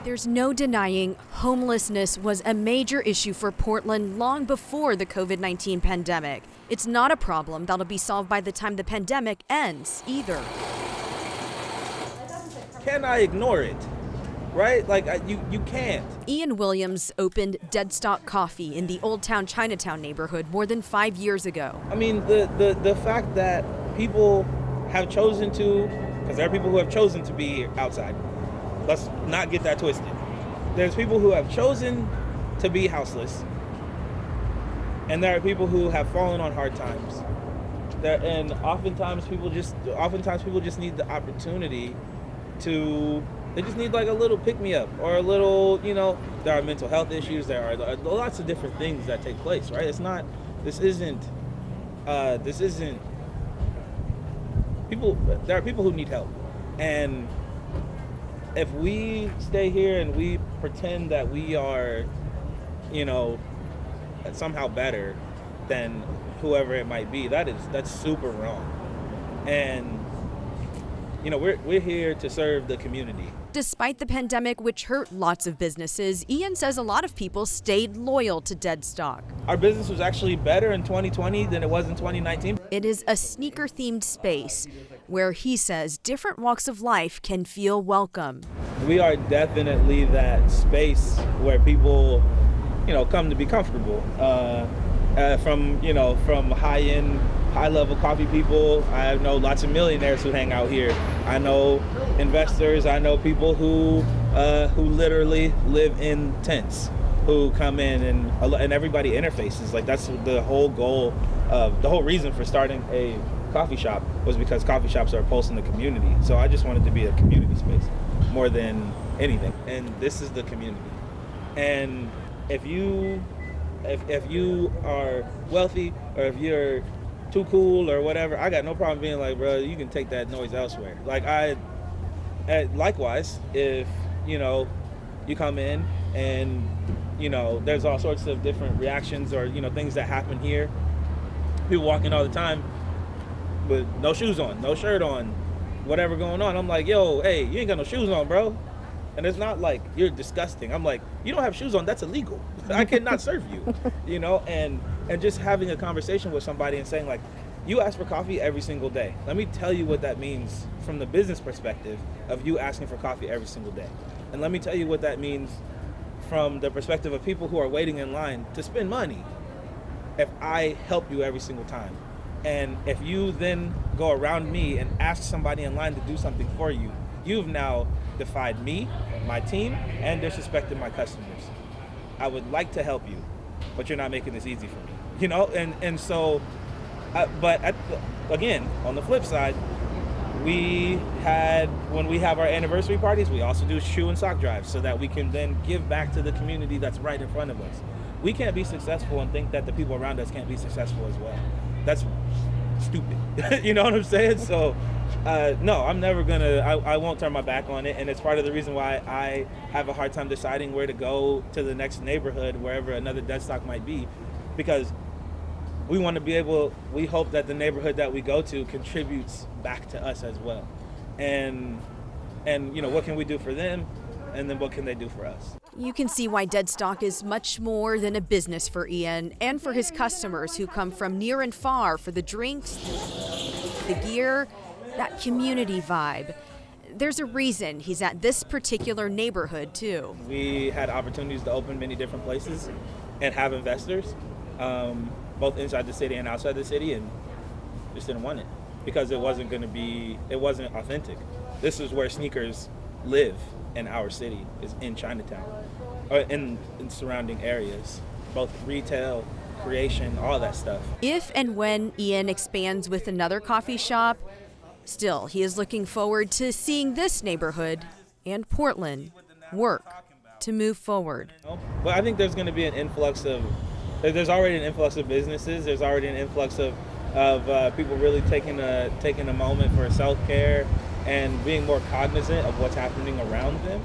There's no denying homelessness was a major issue for Portland long before the COVID-19 pandemic. It's not a problem that'll be solved by the time the pandemic ends either. Can I ignore it? Right? Like, you can't. Ian Williams opened Deadstock Coffee in the Old Town Chinatown neighborhood more than 5 years ago. I mean, the fact that people have chosen to, because there are people who have chosen to be outside. Let's not get that twisted. There's people who have chosen to be houseless, and there are people who have fallen on hard times. And oftentimes people just need the opportunity to. They just need like a little pick-me-up or a little, there are mental health issues. There are lots of different things that take place, right? This isn't people. There are people who need help, and if we stay here and we pretend that we are, somehow better than whoever it might be, that's super wrong. And we're here to serve the community. Despite the pandemic, which hurt lots of businesses, Ian says a lot of people stayed loyal to Deadstock. Our business was actually better in 2020 than it was in 2019. It is a sneaker-themed space where he says different walks of life can feel welcome. We are definitely that space where people, come to be comfortable. From high-end, high-level coffee people. I know lots of millionaires who hang out here. I know investors. I know people who literally live in tents, who come in and everybody interfaces. Like, that's the whole goal of the whole reason for starting a coffee shop was because coffee shops are a pulse in the community. So I just wanted to be a community space more than anything. And this is the community. And if you are wealthy or if you're too cool or whatever, I got no problem being like, bro, you can take that noise elsewhere. Like, likewise, if, you come in and, there's all sorts of different reactions or, things that happen here. People walking all the time with no shoes on, no shirt on, whatever going on. I'm like, yo, hey, you ain't got no shoes on, bro. And it's not like you're disgusting. I'm like, you don't have shoes on, that's illegal. I cannot serve you, and just having a conversation with somebody and saying like, you ask for coffee every single day. Let me tell you what that means from the business perspective of you asking for coffee every single day. And let me tell you what that means from the perspective of people who are waiting in line to spend money if I help you every single time. And if you then go around me and ask somebody in line to do something for you, you've now defied me, my team, and disrespected my customers. I would like to help you, but you're not making this easy for me, and so, but again, on the flip side, when we have our anniversary parties, we also do shoe and sock drives so that we can then give back to the community that's right in front of us. We can't be successful and think that the people around us can't be successful as well. That's stupid. You know what I'm saying? So no, I'm never gonna, I won't turn my back on it. And it's part of the reason why I have a hard time deciding where to go to the next neighborhood, wherever another Deadstock might be, because we want to be able, we hope that the neighborhood that we go to contributes back to us as well. And what can we do for them? And then what can they do for us? You can see why Deadstock is much more than a business for Ian and for his customers who come from near and far for the drinks, the gear, that community vibe. There's a reason he's at this particular neighborhood too. We had opportunities to open many different places and have investors, both inside the city and outside the city, and just didn't want it because it wasn't authentic. This is where sneakers live in our city, is in Chinatown, or in surrounding areas, both retail, creation, all that stuff. If and when Ian expands with another coffee shop, still, he is looking forward to seeing this neighborhood and Portland work to move forward. But I think there's going to be there's already an influx of businesses. There's already an influx of people really taking a moment for self-care and being more cognizant of what's happening around them.